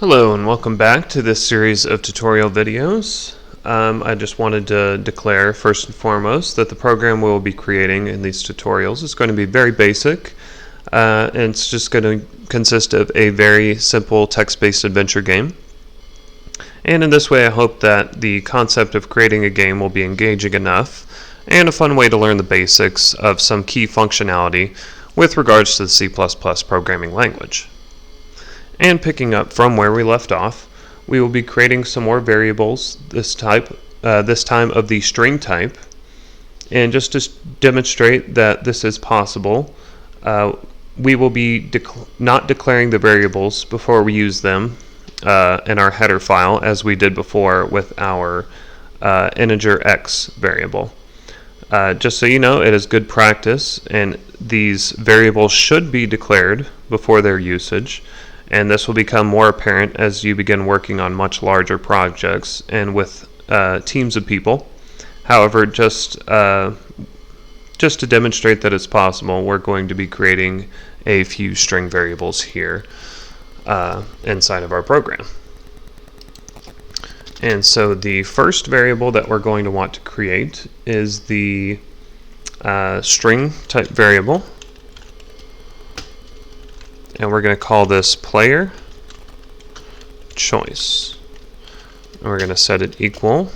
Hello and welcome back to this series of tutorial videos. I just wanted to declare first and foremost that the program we'll be creating in these tutorials is going to be very basic. And it's just going to consist of a very simple text-based adventure game. And in this way I hope that the concept of creating a game will be engaging enough and a fun way to learn the basics of some key functionality with regards to the C++ programming language. And picking up from where we left off, we will be creating some more variables this time of the string type. And just to demonstrate that this is possible, we will be not declaring the variables before we use them in our header file as we did before with our integer x variable. Just so you know, it is good practice, and these variables should be declared before their usage. And this will become more apparent as you begin working on much larger projects and with teams of people. However, just to demonstrate that it's possible, we're going to be creating a few string variables here inside of our program. And so the first variable that we're going to want to create is the string type variable. And we're going to call this player choice. And we're going to set it equal.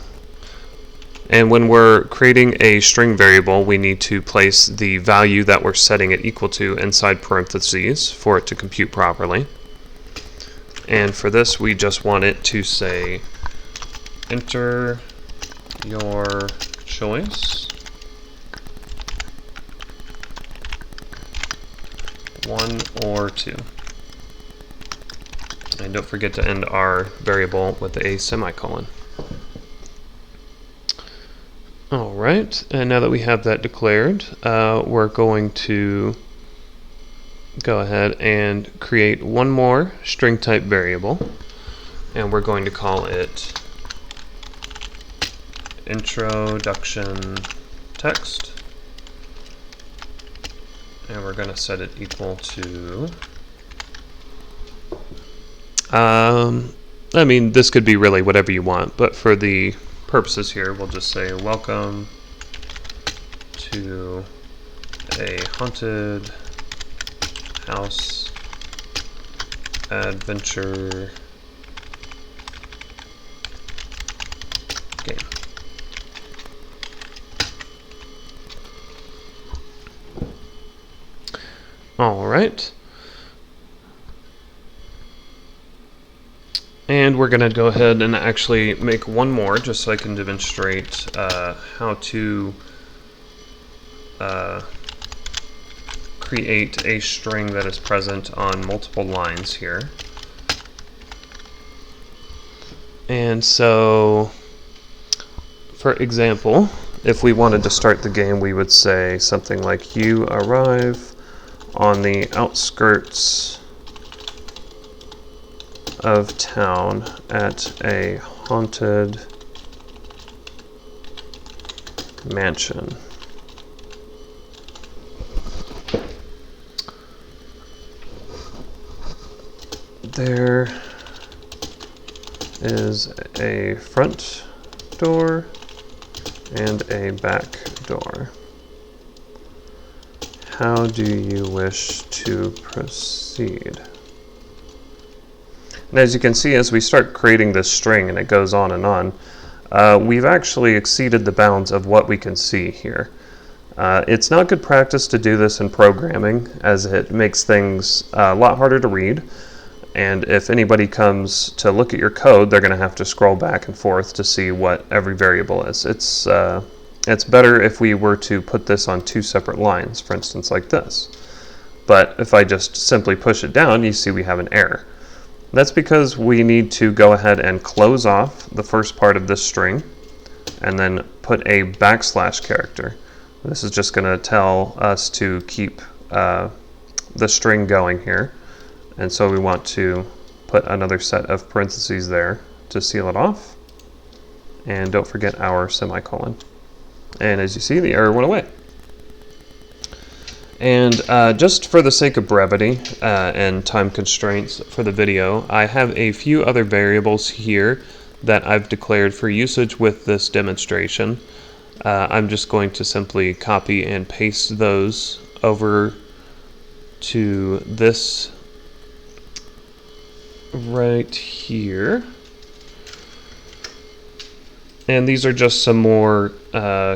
And when we're creating a string variable, we need to place the value that we're setting it equal to inside parentheses for it to compute properly. And for this, we just want it to say, enter your choice. 1 or 2. And don't forget to end our variable with a semicolon. Alright, and now that we have that declared, we're going to go ahead and create one more string type variable, and we're going to call it introduction text. And we're going to set it equal to, this could be really whatever you want, but for the purposes here, we'll just say, welcome to a haunted house adventure game. Alright, and we're going to go ahead and actually make one more just so I can demonstrate how to create a string that is present on multiple lines here. And so, for example, if we wanted to start the game, we would say something like, you arrive on the outskirts of town at a haunted mansion. There is a front door and a back door. How do you wish to proceed? And as you can see, as we start creating this string and it goes on and on, we've actually exceeded the bounds of what we can see here. It's not good practice to do this in programming, as it makes things a lot harder to read. And if anybody comes to look at your code, they're going to have to scroll back and forth to see what every variable is. It's better if we were to put this on two separate lines, for instance, like this. But if I just simply push it down, you see we have an error. That's because we need to go ahead and close off the first part of this string and then put a backslash character. This is just going to tell us to keep the string going here. And so we want to put another set of parentheses there to seal it off. And don't forget our semicolon. And as you see, the error went away. And just for the sake of brevity and time constraints for the video, I have a few other variables here that I've declared for usage with this demonstration. I'm just going to simply copy and paste those over to this right here. And these are just some more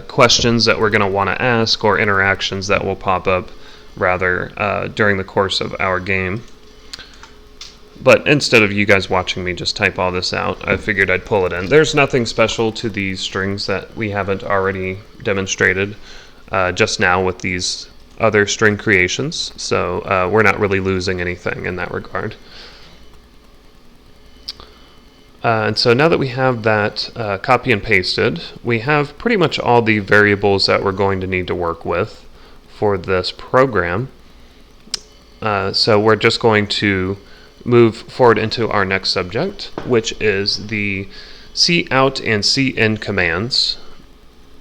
questions that we're going to want to ask, or interactions that will pop up rather during the course of our game. But instead of you guys watching me just type all this out, I figured I'd pull it in. There's nothing special to these strings that we haven't already demonstrated just now with these other string creations, so we're not really losing anything in that regard. And so now that we have that copy and pasted, we have pretty much all the variables that we're going to need to work with for this program. So we're just going to move forward into our next subject, which is the cout and cin commands,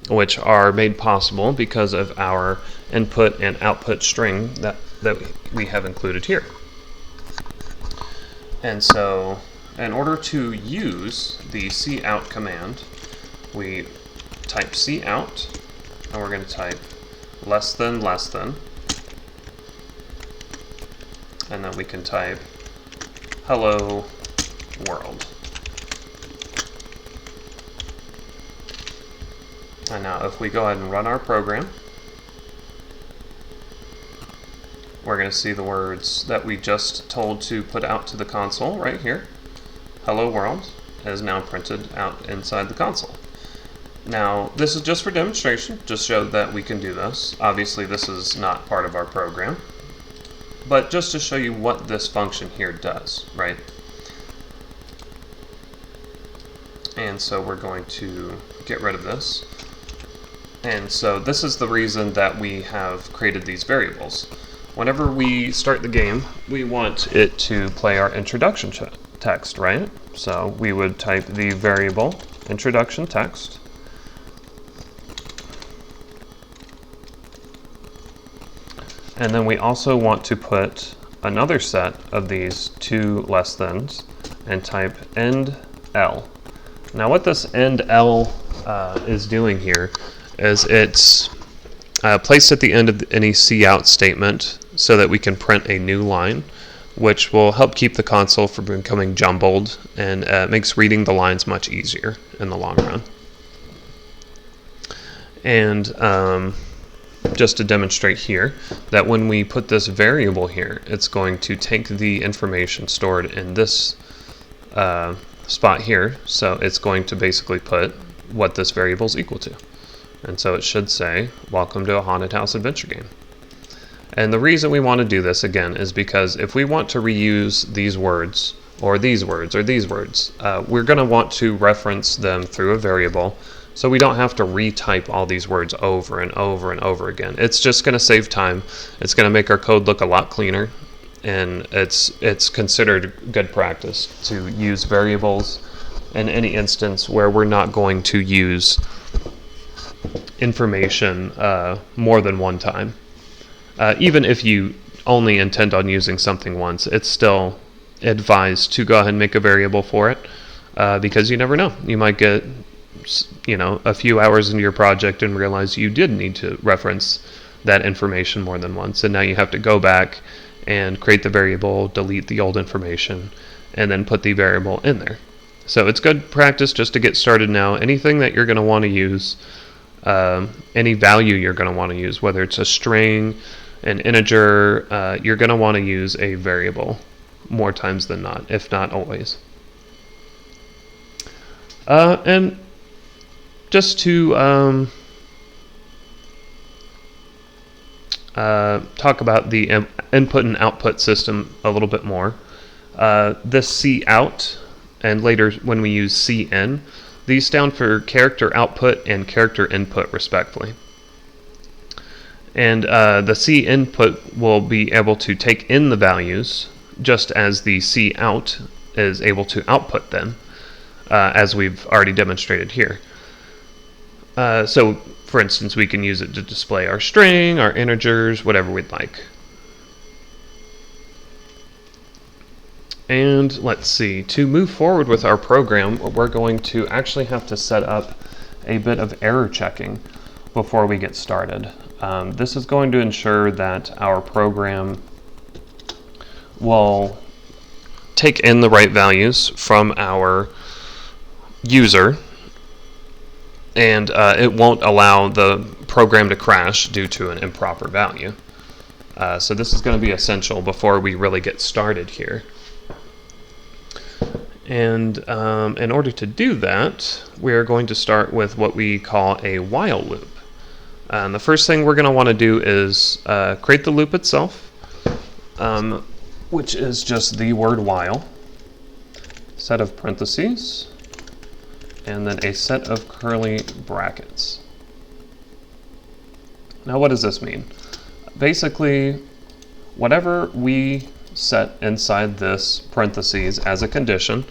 which are made possible because of our input and output string that we have included here. And so in order to use the cout command, we type cout, and we're going to type less than, and then we can type hello world. And now if we go ahead and run our program, we're going to see the words that we just told to put out to the console right here. Hello world is now printed out inside the console. Now this is just for demonstration, just show that we can do this. Obviously this is not part of our program, but just to show you what this function here does, right? And so we're going to get rid of this. And so this is the reason that we have created these variables. Whenever we start the game, we want it to play our introduction text, right? So we would type the variable introduction text. And then we also want to put another set of these two less thans and type end L. Now what this end L is doing here is it's placed at the end of any cout statement so that we can print a new line, which will help keep the console from becoming jumbled and makes reading the lines much easier in the long run. And just to demonstrate here that when we put this variable here, it's going to take the information stored in this spot here. So it's going to basically put what this variable is equal to. And so it should say, welcome to a haunted house adventure game. And the reason we want to do this again is because if we want to reuse these words or these words or these words, we're going to want to reference them through a variable, so we don't have to retype all these words over and over and over again. It's just going to save time. It's going to make our code look a lot cleaner, and it's considered good practice to use variables in any instance where we're not going to use information more than one time. Even if you only intend on using something once, it's still advised to go ahead and make a variable for it, because you never know. You might get a few hours into your project and realize you did need to reference that information more than once, and now you have to go back and create the variable, delete the old information, and then put the variable in there. So it's good practice just to get started now. Anything that you're going to want to use, any value you're going to want to use, whether it's a string, an integer, you're going to want to use a variable more times than not, if not always. And just to talk about the input and output system a little bit more, this cout and later when we use cin, these stand for character output and character input respectively. And the C input will be able to take in the values just as the cout is able to output them, as we've already demonstrated here. So, for instance, we can use it to display our string, our integers, whatever we'd like. And let's see, to move forward with our program, we're going to actually have to set up a bit of error checking before we get started. This is going to ensure that our program will take in the right values from our user, and it won't allow the program to crash due to an improper value. So this is going to be essential before we really get started here. And in order to do that, we're going to start with what we call a while loop. And the first thing we're going to want to do is create the loop itself, which is just the word while, set of parentheses, and then a set of curly brackets. Now what does this mean? Basically, whatever we set inside this parentheses as a condition,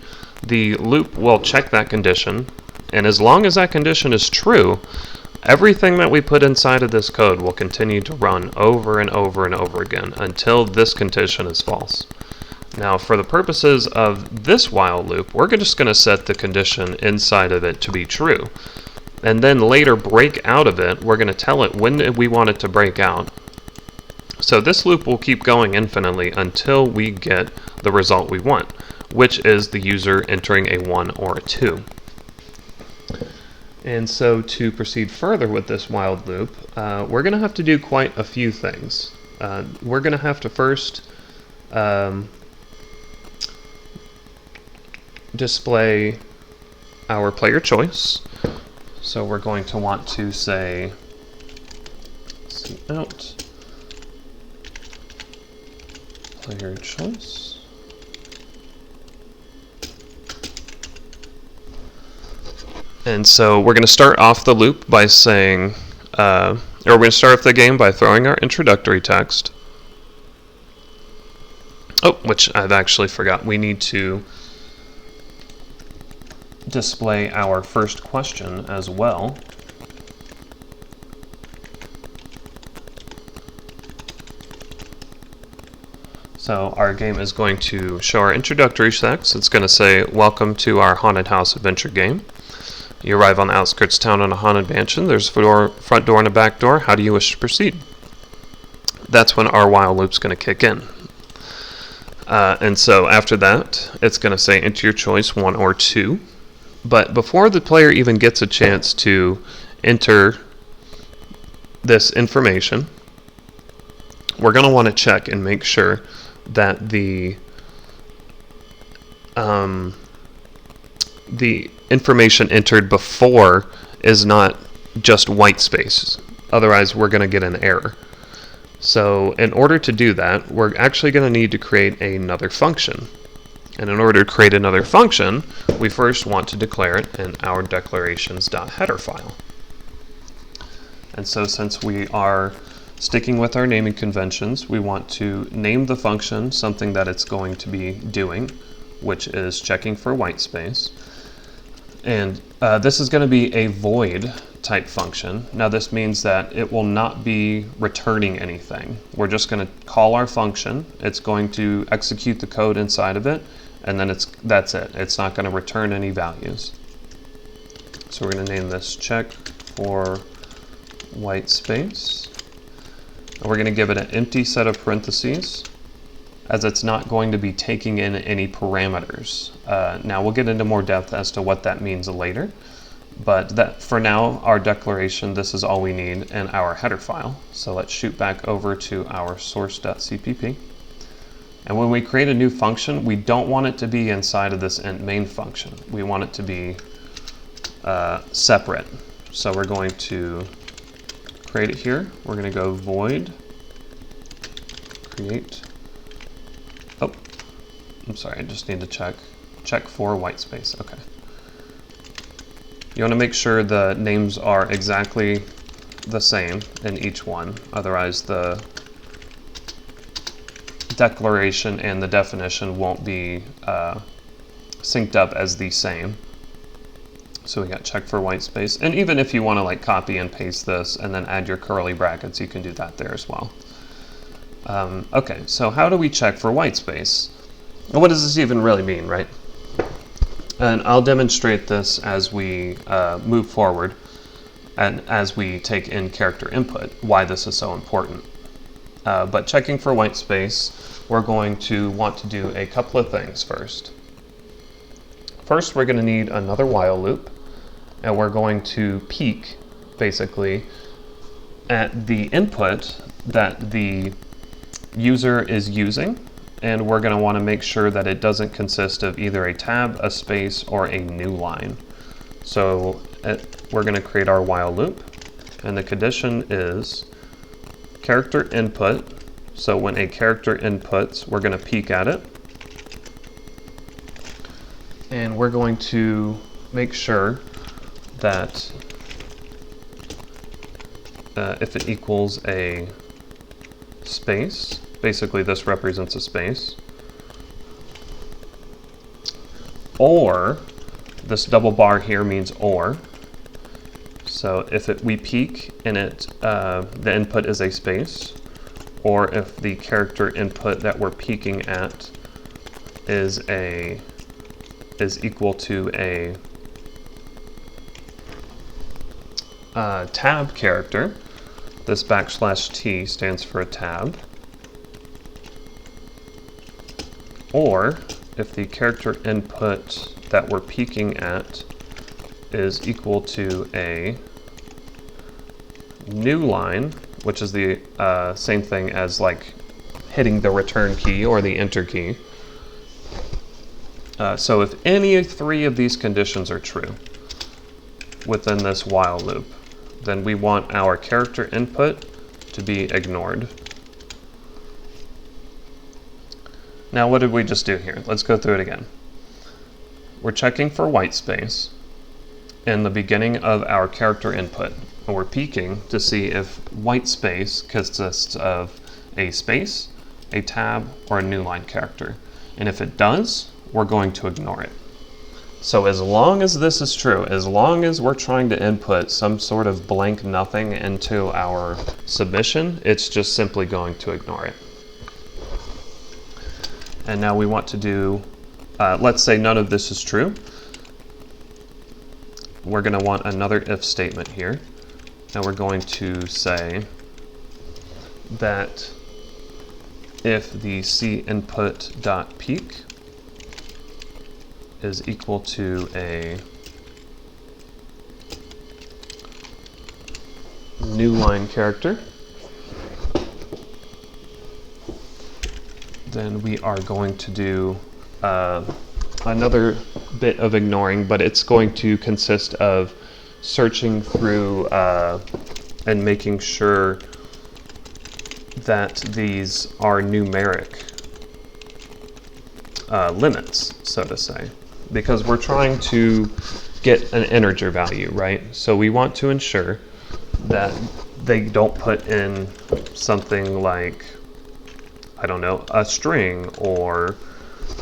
the loop will check that condition, and as long as that condition is true, everything that we put inside of this code will continue to run over and over and over again until this condition is false. Now, for the purposes of this while loop, we're just going to set the condition inside of it to be true, and then later break out of it. We're going to tell it when we want it to break out. So this loop will keep going infinitely until we get the result we want, which is the user entering a 1 or a 2. And so to proceed further with this while loop, we're going to have to do quite a few things. We're going to have to first display our player choice. So we're going to want to say out player choice. And so we're going to start off the loop by saying, or we're going to start off the game by throwing our introductory text. Oh, which I've actually forgot. We need to display our first question as well. So our game is going to show our introductory text. It's going to say, "Welcome to our haunted house adventure game. You arrive on the outskirts of town in a haunted mansion. There's a front door and a back door. How do you wish to proceed?" That's when our while loop's going to kick in. And so after that, it's going to say, "Enter your choice, 1 or 2. But before the player even gets a chance to enter this information, we're going to want to check and make sure that the information entered before is not just white space. Otherwise, we're going to get an error. So in order to do that, we're actually going to need to create another function. And in order to create another function, we first want to declare it in our declarations.header file. And so since we are sticking with our naming conventions, we want to name the function something that it's going to be doing, which is checking for white space. And this is going to be a void type function. Now this means that it will not be returning anything. We're just going to call our function. It's going to execute the code inside of it, and then that's it. It's not going to return any values. So we're going to name this check for white space. And we're going to give it an empty set of parentheses, as it's not going to be taking in any parameters. Now we'll get into more depth as to what that means later, but that for now, our declaration, this is all we need in our header file. So let's shoot back over to our source.cpp. And when we create a new function, we don't want it to be inside of this int main function. We want it to be separate. So we're going to create it here. We're going to go void create. Oh, I'm sorry, I just need to check for white space. Okay. You want to make sure the names are exactly the same in each one. Otherwise, the declaration and the definition won't be synced up as the same. So we got check for white space. And even if you want to like copy and paste this and then add your curly brackets, you can do that there as well. Okay, so how do we check for white space? And what does this even really mean, right? And I'll demonstrate this as we move forward and as we take in character input, why this is so important. But checking for white space, we're going to want to do a couple of things first. First, we're going to need another while loop, and we're going to peek, basically, at the input that the user is using, and we're going to want to make sure that it doesn't consist of either a tab, a space, or a new line. So we're going to create our while loop, and the condition is character input. So when a character inputs, we're going to peek at it. And we're going to make sure that if it equals a space, basically this represents a space, or this double bar here means or. So if we peek and the input is a space, or if the character input that we're peeking at is equal to a tab character. This \t stands for a tab. Or if the character input that we're peeking at is equal to a new line, which is the same thing as like hitting the return key or the enter key. So if any three of these conditions are true within this while loop, then we want our character input to be ignored. Now what did we just do here? Let's go through it again. We're checking for white space in the beginning of our character input, and we're peeking to see if white space consists of a space, a tab, or a new line character. And if it does, we're going to ignore it. So as long as this is true, as long as we're trying to input some sort of blank nothing into our submission, it's just simply going to ignore it. And now we want to do, let's say none of this is true. We're going to want another if statement here. And we're going to say that if the cinput.peek is equal to a new line character, then we are going to do another bit of ignoring, but it's going to consist of searching through and making sure that these are numeric limits, so to say, because we're trying to get an integer value, right? So we want to ensure that they don't put in something like, I don't know, a string or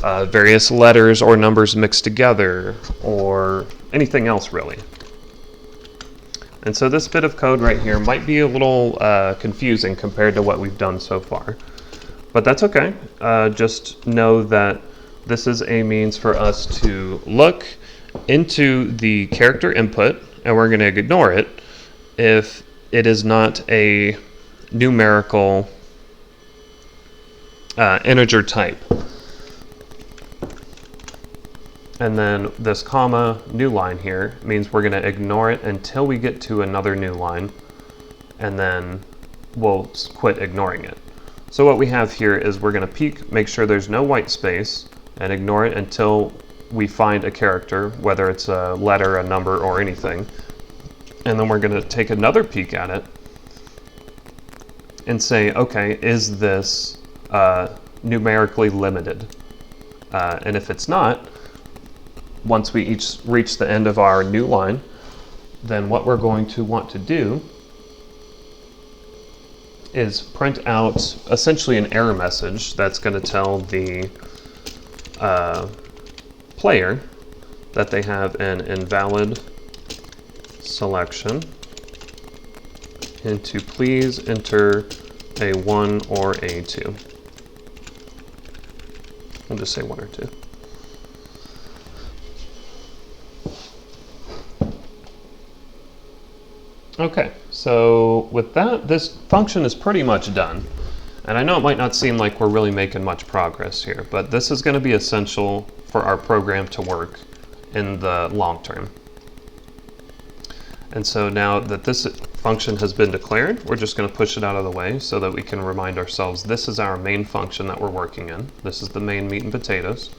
various letters or numbers mixed together or anything else really. And so this bit of code right here might be a little confusing compared to what we've done so far, but that's okay. Just know that this is a means for us to look into the character input, and we're going to ignore it if it is not a numerical integer type. And then this comma new line here means we're going to ignore it until we get to another new line, and then we'll quit ignoring it. So what we have here is we're going to peek, make sure there's no white space, and ignore it until we find a character, whether it's a letter, a number, or anything. And then we're going to take another peek at it and say, okay, is this numerically limited? And if it's not, once we each reach the end of our new line, then what we're going to want to do is print out essentially an error message that's going to tell the player that they have an invalid selection into please enter a 1 or a 2. We'll just say 1 or 2. Okay, so with that, this function is pretty much done. And I know it might not seem like we're really making much progress here, but this is going to be essential for our program to work in the long term. And so now that this function has been declared, we're just going to push it out of the way so that we can remind ourselves this is our main function that we're working in. This is the main meat and potatoes.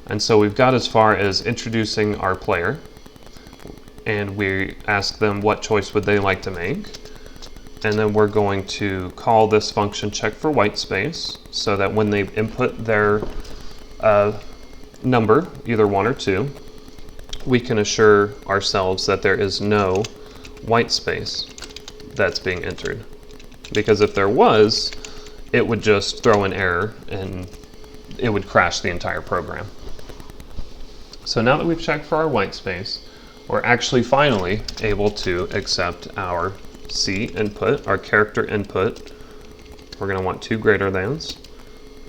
And so we've got as far as introducing our player, and we ask them what choice would they like to make. And then we're going to call this function check for white space so that when they input their number, either 1 or 2, we can assure ourselves that there is no white space that's being entered. Because if there was, it would just throw an error and it would crash the entire program. So now that we've checked for our white space, we're actually finally able to accept our C input, our character input. We're going to want 2 greater thans,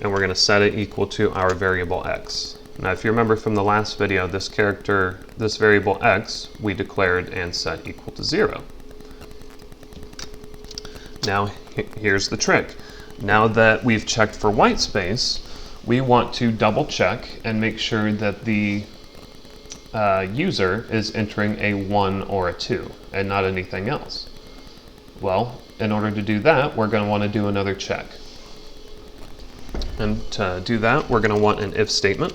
and we're going to set it equal to our variable x. Now, if you remember from the last video, this variable x, we declared and set equal to 0. Now, here's the trick. Now that we've checked for white space, we want to double check and make sure that the user is entering a 1 or a 2 and not anything else. Well, in order to do that, we're going to want to do another check. And to do that, we're going to want an if statement.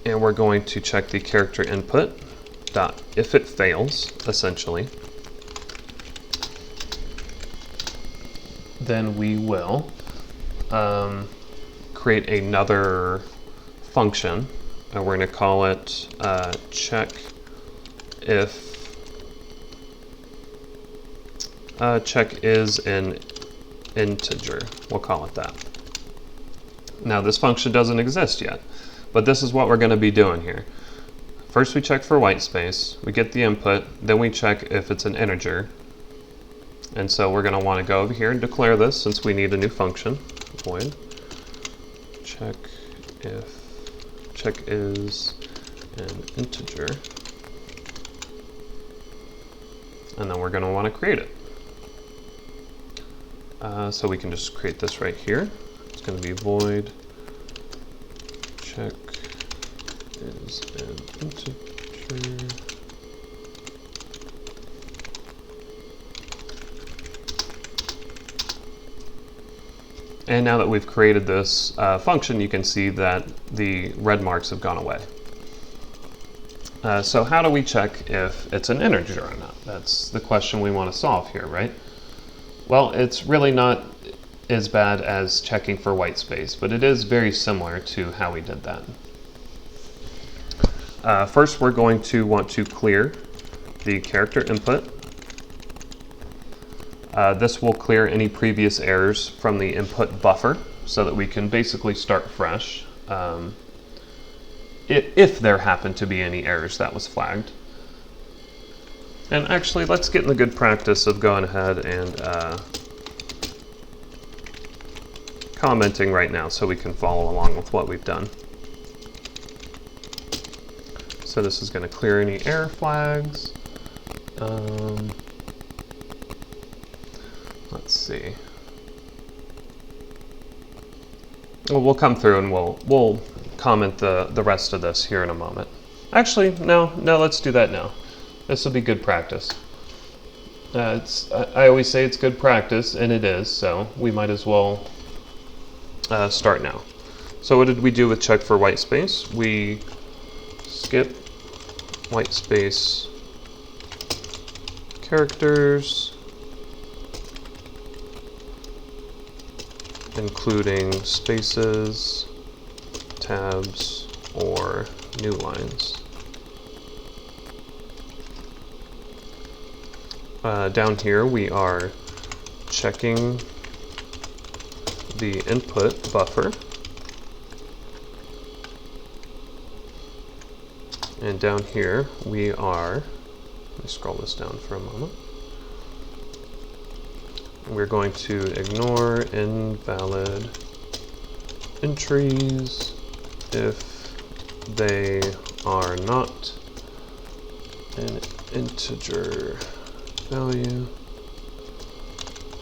And we're going to check the character input dot if it fails, essentially. Then we will create another function. And we're going to call it check is an integer. We'll call it that. Now this function doesn't exist yet, but this is what we're going to be doing here. First we check for white space, we get the input, then we check if it's an integer. And so we're going to want to go over here and declare this since we need a new function. Void check is an integer, and then we're going to want to create it. So we can just create this right here. It's going to be void check is an integer. And now that we've created this function, you can see that the red marks have gone away. So how do we check if it's an integer or not? That's the question we want to solve here, right? Well, it's really not as bad as checking for white space, but it is very similar to how we did that. First, we're going to want to clear the character input. This will clear any previous errors from the input buffer so that we can basically start fresh if there happen to be any errors that was flagged. And actually, let's get in the good practice of going ahead and commenting right now so we can follow along with what we've done. So this is going to clear any error flags. Let's see. Well, we'll come through and we'll comment the rest of this here in a moment. Actually, no, let's do that now. This will be good practice. I always say it's good practice, and it is, so we might as well start now. So what did we do with check for white space? We skip white space characters, including spaces, tabs, or new lines. Down here we are checking the input buffer, and down here we are Let me scroll this down for a moment. We're going to ignore invalid entries if they are not an integer value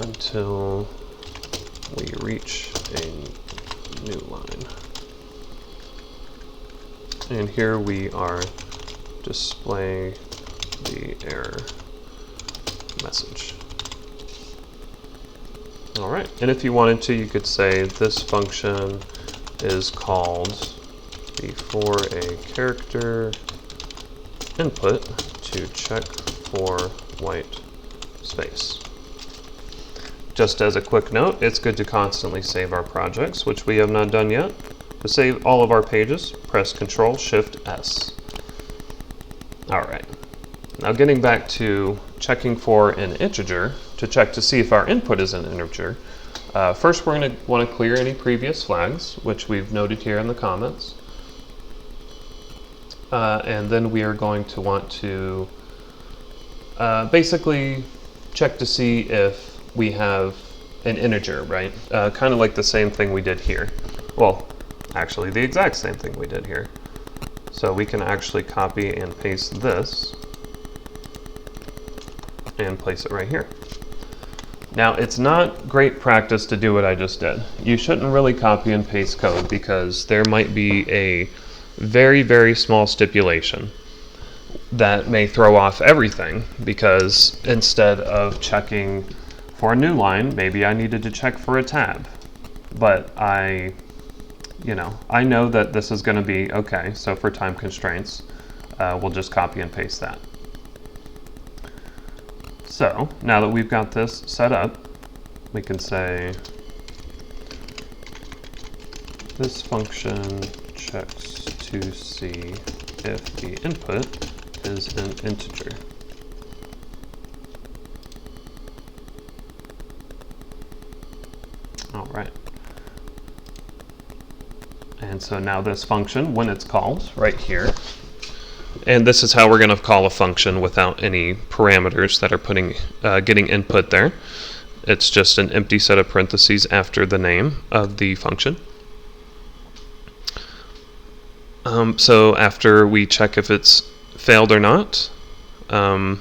until we reach a new line. And here we are display the error message. All right, and if you wanted to, you could say this function is called before a character input to check for white space. Just as a quick note, it's good to constantly save our projects, which we have not done yet. To save all of our pages, press Ctrl-Shift-S. All right, now getting back to checking for an integer, to check to see if our input is an integer, first we're going to want to clear any previous flags, which we've noted here in the comments. And then we are going to want to basically check to see if we have an integer, right? Kind of like the same thing we did here. Well, actually the exact same thing we did here. So we can actually copy and paste this and place it right here. Now, it's not great practice to do what I just did. You shouldn't really copy and paste code because there might be a very, very small stipulation that may throw off everything, because instead of checking for a new line, maybe I needed to check for a tab. But I know that this is going to be okay, so for time constraints, we'll just copy and paste that. So now that we've got this set up, we can say this function checks to see if the input is an integer. All right. And so now this function, when it's called right here, and this is how we're going to call a function without any parameters that are getting input there. It's just an empty set of parentheses after the name of the function. So after we check if it's failed or not, we're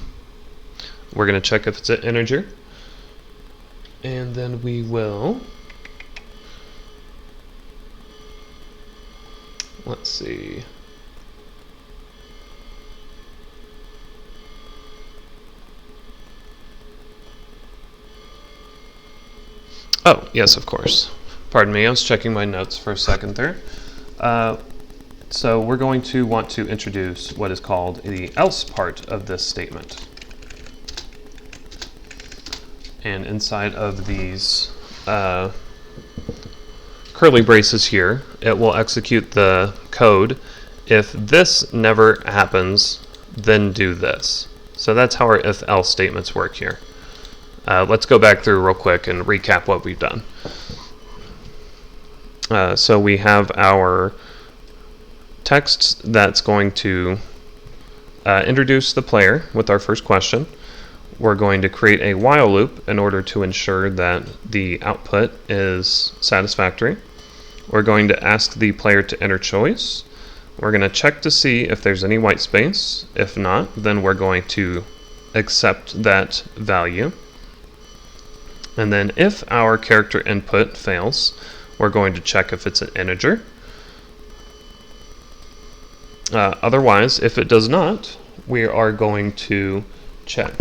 going to check if it's an integer. And then we will, let's see. Oh, yes, of course. Pardon me, I was checking my notes for a second there. So we're going to want to introduce what is called the else part of this statement. And inside of these curly braces here, it will execute the code. If this never happens, then do this. So that's how our if-else statements work here. Let's go back through real quick and recap what we've done. So we have our text that's going to introduce the player with our first question. We're going to create a while loop in order to ensure that the output is satisfactory. We're going to ask the player to enter choice. We're going to check to see if there's any white space. If not, then we're going to accept that value. And then if our character input fails, we're going to check if it's an integer. Otherwise, if it does not, we are going to check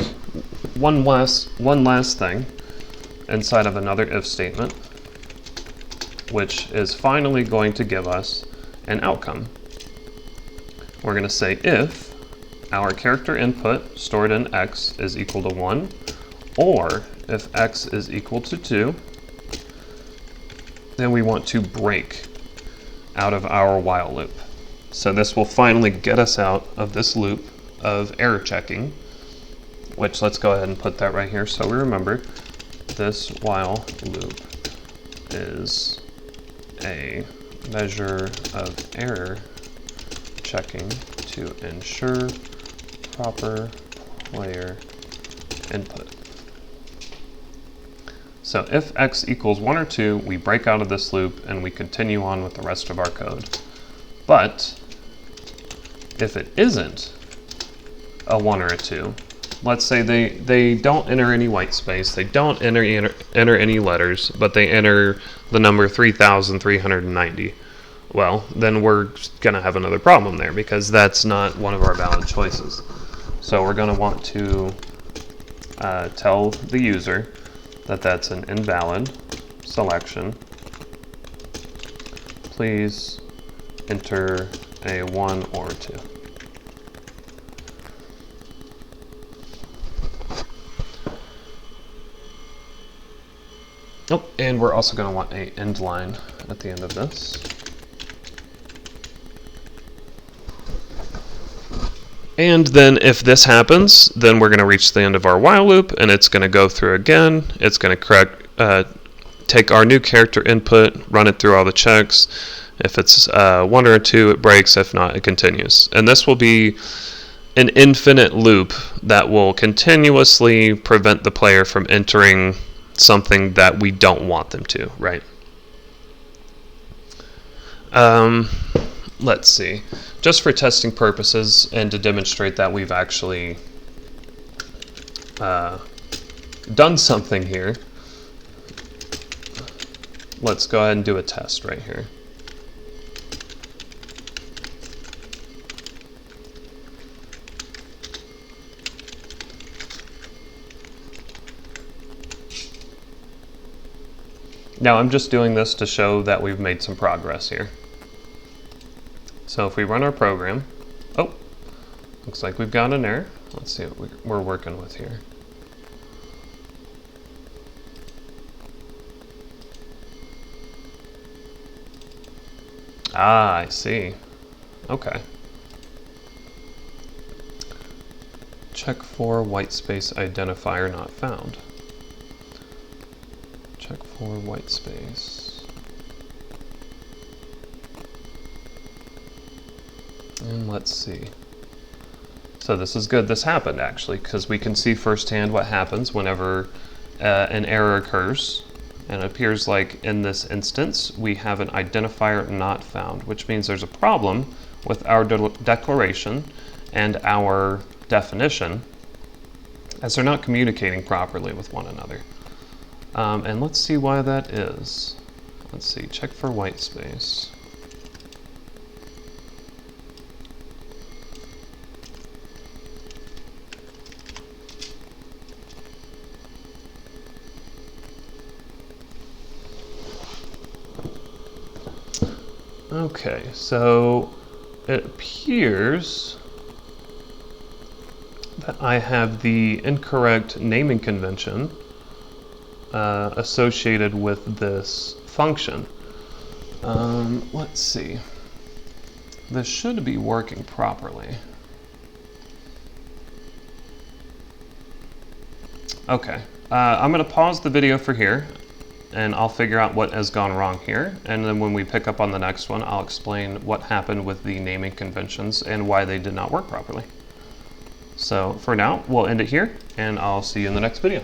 one last thing inside of another if statement, which is finally going to give us an outcome. We're going to say if our character input stored in x is equal to 1, or if x is equal to 2, then we want to break out of our while loop. So this will finally get us out of this loop of error checking, which let's go ahead and put that right here so we remember. This while loop is a measure of error checking to ensure proper player input. So if x equals 1 or 2, we break out of this loop and we continue on with the rest of our code. But if it isn't a 1 or a 2, let's say they don't enter any white space, they don't enter any letters, but they enter the number 3,390. Well, then we're going to have another problem there because that's not one of our valid choices. So we're going to want to tell the user that that's an invalid selection. Please enter a 1 or 2. Oh, and we're also going to want an end line at the end of this. And then if this happens, then we're going to reach the end of our while loop, and it's going to go through again. It's going to take our new character input, run it through all the checks. If it's 1 or 2, it breaks. If not, it continues. And this will be an infinite loop that will continuously prevent the player from entering something that we don't want them to, right? Let's see. Just for testing purposes and to demonstrate that we've actually done something here, let's go ahead and do a test right here. Now I'm just doing this to show that we've made some progress here. So if we run our program, oh, looks like we've got an error. Let's see what we're working with here. Ah, I see. Okay. Check for white space identifier not found. Check for white space. And let's see. So this is good. This happened actually, because we can see firsthand what happens whenever an error occurs. And it appears like in this instance, we have an identifier not found, which means there's a problem with our declaration and our definition, as they're not communicating properly with one another. And let's see why that is. Let's see, check for white space. Okay, so it appears that I have the incorrect naming convention associated with this function. Let's see. This should be working properly. Okay, I'm going to pause the video for here, and I'll figure out what has gone wrong here. And then when we pick up on the next one, I'll explain what happened with the naming conventions and why they did not work properly. So for now, we'll end it here, and I'll see you in the next video.